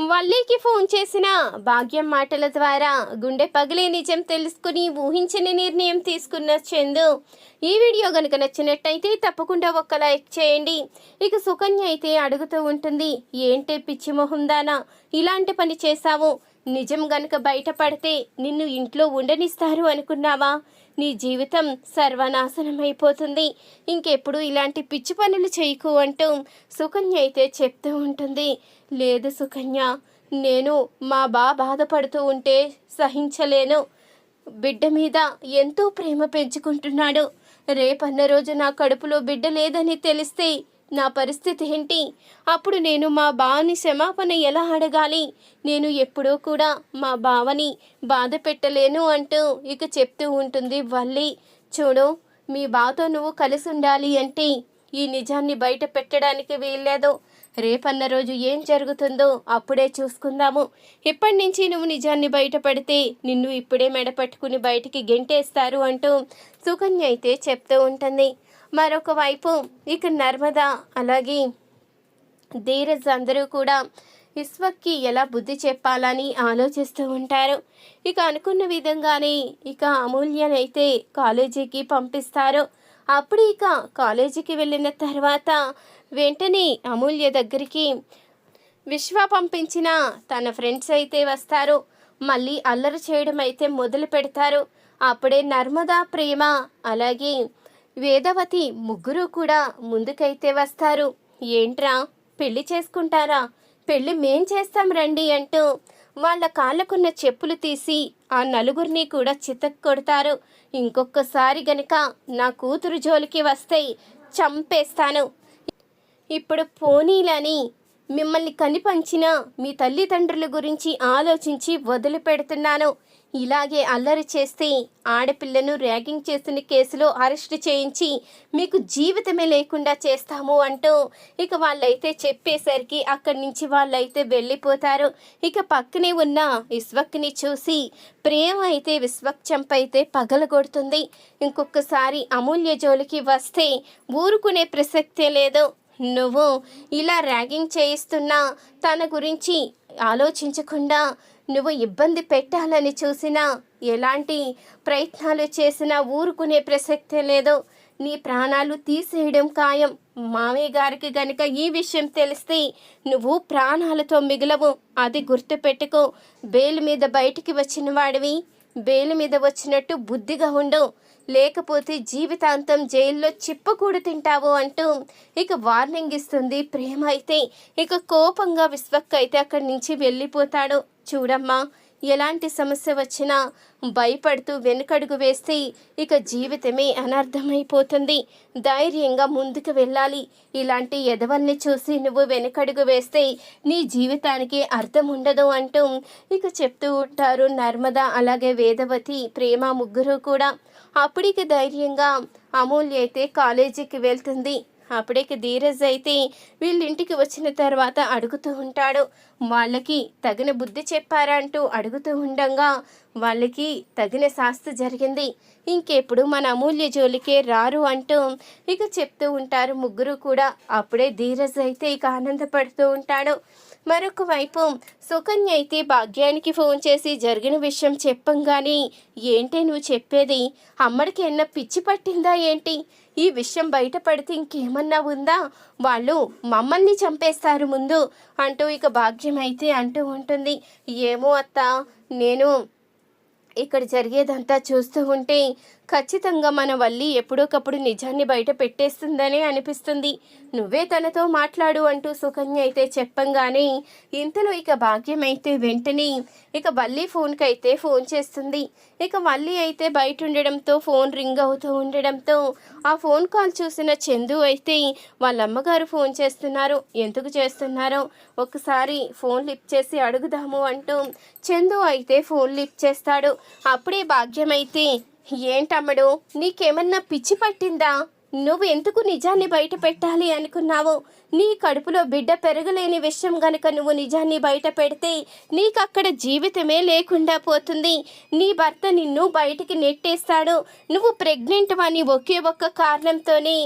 వల్లీకి phone చేసిన భాగ్యం మాటల ద్వారా గుండె పగిలే నిజం తెలుసుకుని ఊహించని నిర్ణయం తీసుకున్న చందు. ఈ వీడియో గనుక నచ్చినట్టయితే తప్పకుండా ఒక లైక్ చేయండి. ఇక సుకన్య అయితే అడుగుతూ ఉంటుంది, ఏంటే పిచ్చి మొహందానా ఇలాంటి పని చేశావు? నిజం గనుక బయటపడితే నిన్ను ఇంట్లో ఉండనిస్తారు అనుకున్నావా? నీ జీవితం సర్వనాశనమైపోతుంది. ఇంకెప్పుడు ఇలాంటి పిచ్చి పనులు చేయకు అంటూ సుకన్య అయితే చెప్తూ ఉంటుంది. లేదు సుకన్య, నేను మా బాధపడుతూ ఉంటే సహించలేను. బిడ్డ మీద ఎంతో ప్రేమ పెంచుకుంటున్నాడు. రేపన్న రోజు నా కడుపులో బిడ్డ లేదని తెలిస్తే నా పరిస్థితి ఏంటి? అప్పుడు నేను మా బావని క్షమాపణ ఎలా అడగాలి? నేను ఎప్పుడూ కూడా మా బావని బాధ పెట్టలేను అంటూ ఇక చెప్తూ ఉంటుంది వల్లి. చూడు, మీ బావతో నువ్వు కలిసి ఉండాలి అంటే ఈ నిజాన్ని బయట పెట్టడానికి వీల్లేదు. రేపన్న రోజు ఏం జరుగుతుందో అప్పుడే చూసుకుందాము. ఇప్పటి నుంచి నువ్వు నిజాన్ని బయట పెడితే నిన్ను ఇప్పుడే మెడపట్టుకుని బయటికి గెంటేస్తారు అంటూ సుకన్య అయితే చెప్తూ ఉంటుంది. మరొక వైపు ఇక నర్మద అలాగే ధీరజ్ అందరూ కూడా విశ్వక్కి ఎలా బుద్ధి చెప్పాలని ఆలోచిస్తూ ఉంటారు. ఇక అనుకున్న విధంగానే ఇక అమూల్యనైతే కాలేజీకి పంపిస్తారు. అప్పుడు ఇక కాలేజీకి వెళ్ళిన తర్వాత వెంటనే అమూల్య దగ్గరికి విశ్వ పంపించిన తన ఫ్రెండ్స్ అయితే వస్తారు. మళ్ళీ అల్లరి చేయడం అయితే మొదలు పెడతారు. అప్పుడే నర్మద, ప్రేమ అలాగే వేదవతి ముగ్గురు కూడా ముందుకైతే వస్తారు. ఏంట్రా, పెళ్లి చేసుకుంటారా? పెళ్లి మేం చేస్తాం రండి అంటూ వాళ్ళ కాళ్ళకున్న చెప్పులు తీసి ఆ నలుగురిని కూడా చితక్ కొడతారు. ఇంకొకసారి గనక నా కూతురు జోలికి వస్తే చంపేస్తాను. ఇప్పుడు పోనీలని మిమ్మల్ని కనిపంచిన మీ తల్లిదండ్రుల గురించి ఆలోచించి వదిలిపెడుతున్నాను. ఇలాగే అల్లరి చేస్తే ఆడపిల్లను ర్యాగింగ్ చేసిన కేసులో అరెస్ట్ చేయించి మీకు జీవితమే లేకుండా చేస్తాము అంటూ ఇక వాళ్ళైతే చెప్పేసరికి అక్కడి నుంచి వాళ్ళైతే వెళ్ళిపోతారు. ఇక పక్కనే ఉన్న విశ్వక్ని చూసి ప్రేమ అయితే విశ్వక్ చంపైతే పగలగొడుతుంది. ఇంకొకసారి అమూల్య జోలికి వస్తే ఊరుకునే ప్రసక్తే లేదు. నువ్వు ఇలా ర్యాగింగ్ చేయిస్తున్నా తన గురించి ఆలోచించకుండా నువ్వు ఇబ్బంది పెట్టాలని చూసినా ఎలాంటి ప్రయత్నాలు చేసినా ఊరుకునే ప్రసక్తే లేదు. నీ ప్రాణాలు తీసేయడం ఖాయం. మామయ్య గారికి గనుక ఈ విషయం తెలిస్తే నువ్వు ప్రాణాలతో మిగలవు. అది గుర్తుపెట్టుకో. బెయిల్ మీద బయటికి వచ్చిన వాడివి, బెయిల్ మీద వచ్చినట్టు బుద్ధిగా ఉండు, లేకపోతే జీవితాంతం జైల్లో చిప్పకూడు తింటావు అంటూ ఇక వార్నింగ్ ఇస్తుంది ప్రేమ అయితే. ఇక కోపంగా విశ్వక్ అయితే అక్కడి నుంచి వెళ్ళిపోతాడు. చూడమ్మా, ఎలాంటి సమస్య వచ్చినా భయపడుతూ వెనుకడుగు వేస్తే ఇక జీవితమే అనర్థమైపోతుంది. ధైర్యంగా ముందుకు వెళ్ళాలి. ఇలాంటి ఎదవల్ని చూసి నువ్వు వెనుకడుగు వేస్తే నీ జీవితానికి అర్థం ఉండదు అంటూ ఇక చెప్తూ ఉంటారు నర్మద అలాగే వేదవతి, ప్రేమ ముగ్గురు కూడా. అప్పటికి ధైర్యంగా అమూల్య అయితే కాలేజీకి వెళ్తుంది. అప్పటికి ధీరజ్ అయితే వీళ్ళింటికి వచ్చిన తర్వాత అడుగుతూ ఉంటాడు, వాళ్ళకి తగిన బుద్ధి చెప్పారా అంటూ అడుగుతూ ఉండగా వాళ్ళకి తగిన శాస్తి జరిగింది. ఇంకెప్పుడు మన అమూల్య జోలికే రారు అంటూ ఇక చెప్తూ ఉంటారు ముగ్గురు కూడా. అప్పుడే ధీరజ్ అయితే ఇక ఆనందపడుతూ ఉంటాడు. మరొక వైపు సుకన్య అయితే భాగ్యానికి ఫోన్ చేసి జరిగిన విషయం చెప్పంగానే, ఏంటి నువ్వు చెప్పేది? అమ్మడికి ఎన్న పిచ్చి పట్టిందా ఏంటి? ఈ విషయం బయటపడితే ఇంకేమన్నా ఉందా? వాళ్ళు మమ్మల్ని చంపేస్తారు ముందు అంటూ ఇక భాగ్యం అయితే అంటూ ఉంటుంది. ఏమో అత్త, నేను ఇక్కడ జరిగేదంతా చూస్తూ ఉంటే ఖచ్చితంగా మన వల్లి ఎప్పుడోకప్పుడు నిజాన్ని బయట పెట్టేస్తుందనే అనిపిస్తుంది. నువ్వే తనతో మాట్లాడు అంటూ సుకన్య అయితే చెప్పంగానే ఇంతలో ఇక భాగ్యం అయితే వెంటనే ఇక వల్లి ఫోన్కి అయితే ఫోన్ చేస్తుంది. ఇక వల్లి అయితే బయట ఉండడంతో ఫోన్ రింగ్ అవుతూ ఉండడంతో ఆ ఫోన్ కాల్ చూసిన చందు అయితే వాళ్ళ అమ్మగారు ఫోన్ చేస్తున్నారు, ఎందుకు చేస్తున్నారో ఒకసారి ఫోన్ లిఫ్ట్ చేసి అడుగుదాము అంటూ చందు అయితే ఫోన్ లిఫ్ట్ చేస్తాడు. అప్పుడే భాగ్యం అయితే, ఏంటమ్మడు, నీకేమన్నా పిచ్చి పట్టిందా? నువ్వు ఎందుకు నిజాన్ని బయట పెట్టాలి అనుకున్నావు? నీ కడుపులో బిడ్డ పెరగలేని విషయం గనుక నువ్వు నిజాన్ని బయట పెడితే నీకక్కడ జీవితమే లేకుండా పోతుంది. నీ భర్త నిన్ను బయటికి నెట్టేస్తాడు. నువ్వు ప్రెగ్నెంట్ అని ఒకే ఒక్క కారణంతోనే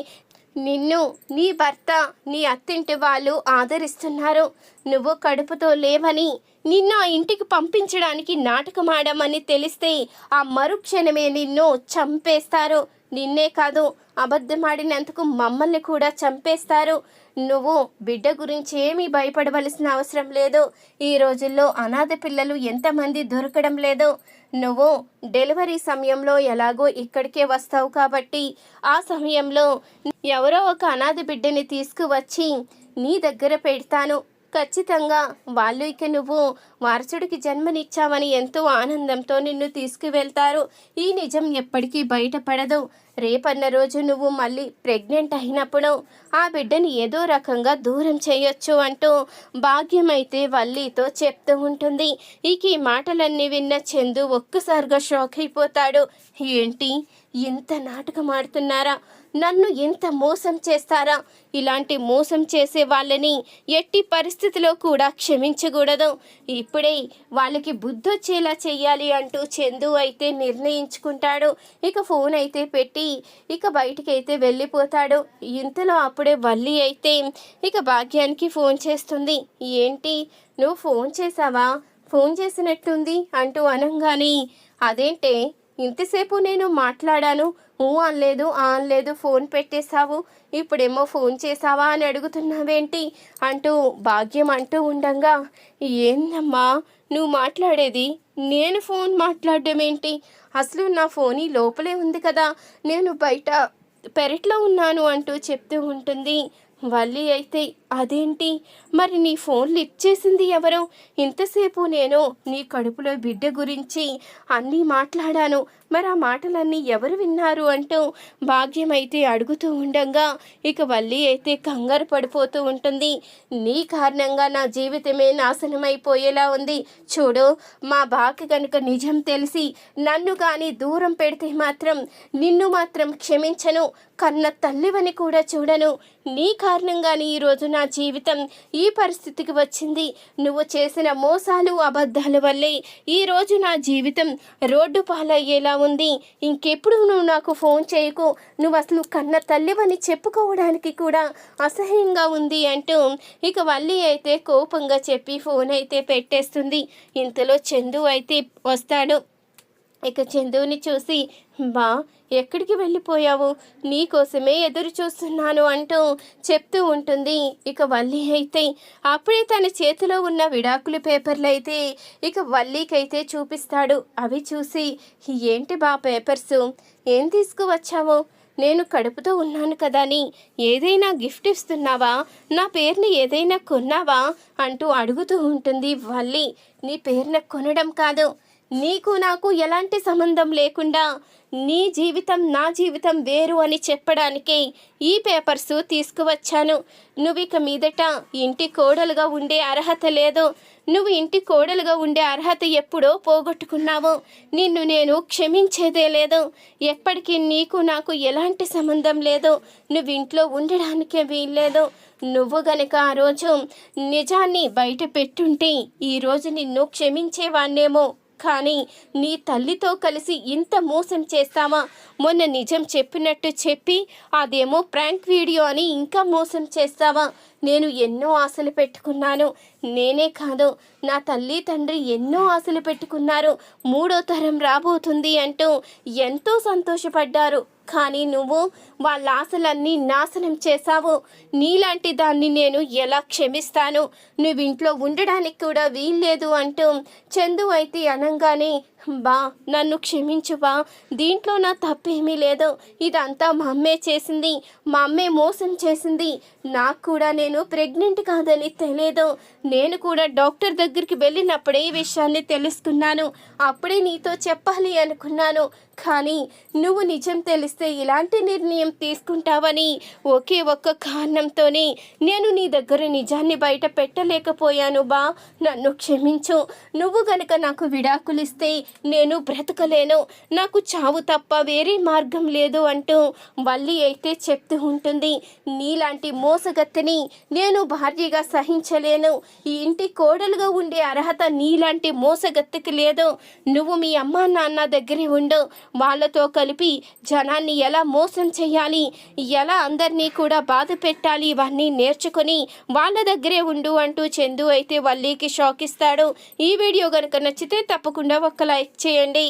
నిన్ను నీ భర్త నీ అత్తింటి వాళ్ళు ఆదరిస్తున్నారు. నువ్వు కడుపుతో లేవని నిన్ను ఆ ఇంటికి పంపించడానికి నాటకమాడమని తెలిస్తే ఆ మరుక్షణమే నిన్ను చంపేస్తారు. నిన్నే కాదు, అబద్ధమాడినందుకు మమ్మల్ని కూడా చంపేస్తారు. నువ్వు బిడ్డ గురించి ఏమీ భయపడవలసిన అవసరం లేదు. ఈ రోజుల్లో అనాథ పిల్లలు ఎంతమంది దొరకడం లేదు. నువ్వు డెలివరీ సమయంలో ఎలాగో ఇక్కడికే వస్తావు కాబట్టి ఆ సమయంలో ఎవరో ఒక అనాథ బిడ్డని తీసుకువచ్చి నీ దగ్గర పెడతాను. ఖచ్చితంగా వాళ్ళు ఇక నువ్వు వారసుడికి జన్మనిచ్చావని ఎంతో ఆనందంతో నిన్ను తీసుకువెళ్తారు. ఈ నిజం ఎప్పటికీ బయటపడదు. రేపన్న రోజు నువ్వు మళ్ళీ ప్రెగ్నెంట్ అయినప్పుడు ఆ బిడ్డని ఏదో రకంగా దూరం చేయొచ్చు అంటూ భాగ్యమైతే వల్లితో చెప్తూ ఉంటుంది. ఇక ఈ మాటలన్నీ విన్న చందు ఒక్కసారిగా షాక్ అయిపోతాడు. ఏంటి, ఇంత నాటకం ఆడుతున్నారా? నన్ను ఎంత మోసం చేస్తారా? ఇలాంటి మోసం చేసే వాళ్ళని ఎట్టి పరిస్థితిలో కూడా క్షమించకూడదు. ఇప్పుడే వాళ్ళకి బుద్ధొచ్చేలా చెయ్యాలి అంటూ చందు అయితే నిర్ణయించుకుంటాడు. ఇక ఫోన్ అయితే పెట్టి ఇక బయటికైతే వెళ్ళిపోతాడు. ఇంతలో అప్పుడే వల్లి అయితే ఇక భాగ్యానికి ఫోన్ చేస్తుంది. ఏంటి, నువ్వు ఫోన్ చేసావా? ఫోన్ చేసినట్టుంది అంటూ అనగానే, అదేంటే ఇంతసేపు నేను మాట్లాడాను, అనలేదు అనలేదు, ఫోన్ పెట్టేశావు, ఇప్పుడేమో ఫోన్ చేసావా అని అడుగుతున్నావేంటి అంటూ భాగ్యం అంటూ ఉండగా, ఏందమ్మా నువ్వు మాట్లాడేది? నేను ఫోన్ మాట్లాడడం ఏంటి? అసలు నా ఫోన్ ఈ లోపలే ఉంది కదా, నేను బయట పెరట్లో ఉన్నాను అంటూ చెప్తూ ఉంటుంది. వల్లి అయితే, అదేంటి, మరి నీ ఫోన్ లిఫ్ట్ చేసింది ఎవరు? ఇంతసేపు నేను నీ కడుపులో బిడ్డ గురించి అన్నీ మాట్లాడాను, మరి ఆ మాటలన్నీ ఎవరు విన్నారు అంటూ భాగ్యం అయితే అడుగుతూ ఉండగా ఇక వల్లి అయితే కంగారు పడిపోతూ ఉంటుంది. నీ కారణంగా నా జీవితమే నాశనమైపోయేలా ఉంది. చూడు, మా బాకి కనుక నిజం తెలిసి నన్ను కానీ దూరం పెడితే మాత్రం నిన్ను మాత్రం క్షమించను, కన్న తల్లివని కూడా చూడను. నీ కారణంగానే ఈరోజు నా జీవితం ఈ పరిస్థితికి వచ్చింది. నువ్వు చేసిన మోసాలు అబద్ధాల వల్లే ఈరోజు నా జీవితం రోడ్డు పాలయ్యేలా ఉంది. ఇంకెప్పుడు నువ్వు నాకు ఫోన్ చేయకు, నువ్వు అసలు కన్న తల్లివని చెప్పుకోవడానికి కూడా అసహ్యంగా ఉంది అంటూ ఇక వల్లి అయితే కోపంగా చెప్పి ఫోన్ అయితే పెట్టేస్తుంది. ఇంతలో చందు అయితే వస్తాడు. ఇక చందుని చూసి, బా ఎక్కడికి వెళ్ళిపోయావు, నీకోసమే ఎదురు చూస్తున్నాను అంటూ చెప్తూ ఉంటుంది. ఇక వల్లి అయితే అప్పుడే తన చేతిలో ఉన్న విడాకుల పేపర్లు అయితే ఇక వల్లికైతే చూపిస్తాడు. అవి చూసి, ఏంటి బా పేపర్సు, ఏం తీసుకువచ్చావో? నేను కడుపుతో ఉన్నాను కదా అని ఏదైనా గిఫ్ట్ ఇస్తున్నావా? నా పేరుని ఏదైనా కొన్నావా అంటూ అడుగుతూ ఉంటుంది వల్లి. నీ పేరున కొనడం కాదు, నీకు నాకు ఎలాంటి సంబంధం లేకుండా నీ జీవితం నా జీవితం వేరు అని చెప్పడానికి ఈ పేపర్స్ తీసుకువచ్చాను. నువ్వు ఇక మీదట ఇంటి కోడలుగా ఉండే అర్హత లేదు. నువ్వు ఇంటి కోడలుగా ఉండే అర్హత ఎప్పుడో పోగొట్టుకున్నావు. నిన్ను నేను క్షమించేదే లేదు. ఎప్పటికీ నీకు నాకు ఎలాంటి సంబంధం లేదు. నువ్వు ఇంట్లో ఉండడానికే వీల్లేదు. నువ్వు గనక ఆ రోజు నిజాన్ని బయట పెట్టుంటే ఈరోజు నిన్ను క్షమించేవాణ్ణేమో. కానీ నీ తల్లితో కలిసి ఇంత మోసం చేస్తావా? మొన్న నిజం చెప్పినట్టు చెప్పి అదేమో ప్రాంక్ వీడియో అని ఇంకా మోసం చేస్తావా? నేను ఎన్నో ఆశలు పెట్టుకున్నాను. నేనే కాదు, నా తల్లి తండ్రి ఎన్నో ఆశలు పెట్టుకున్నారు. 3వ తరం రాబోతుంది అంటూ ఎంతో సంతోషపడ్డారు. కానీ నువ్వు వాళ్ళ ఆశలన్నీ నాశనం చేశావు. నీలాంటి దాన్ని నేను ఎలా క్షమిస్తాను? నువ్వు ఇంట్లో ఉండడానికి కూడా వీల్లేదు అంటూ చందు అయితే అనగానే, బా నన్ను క్షమించువా, దీంట్లో నా తప్పేమీ లేదు. ఇదంతా మా అమ్మే చేసింది, మా అమ్మే మోసం చేసింది. నాకు కూడా నేను ప్రెగ్నెంట్ కాదని తెలియదు. నేను కూడా డాక్టర్ దగ్గరికి వెళ్ళినప్పుడే ఈ విషయాన్ని తెలుసుకున్నాను. అప్పుడే నీతో చెప్పాలి అనుకున్నాను. కానీ నువ్వు నిజం తెలిస్తే ఇలాంటి నిర్ణయం తీసుకుంటావని ఒకే ఒక్క కారణంతోనే నేను నీ దగ్గర నిజాన్ని బయట పెట్టలేకపోయాను. బా నన్ను క్షమించు. నువ్వు గనక నాకు విడాకులు ఇస్తే నేను బ్రతకలేను, నాకు చావు తప్ప వేరే మార్గం లేదు అంటూ వల్లి అయితే చెప్తూ ఉంటుంది. నీలాంటి మోసగత్తెని నేను భార్యగా సహించలేను. ఈ ఇంటి కోడలుగా ఉండే అర్హత నీలాంటి మోసగత్తెకి లేదు. నువ్వు మీ అమ్మా నాన్న దగ్గరే ఉండు. వాళ్ళతో కలిపి జనాన్ని ఎలా మోసం చేయాలి, ఎలా అందరినీ కూడా బాధ పెట్టాలి, ఇవన్నీ నేర్చుకొని వాళ్ళ దగ్గరే ఉండు అంటూ చందు అయితే వల్లికి షాక్ ఇస్తాడు. ఈ వీడియో కనుక నచ్చితే తప్పకుండా ఒక లైక్ చేయండి.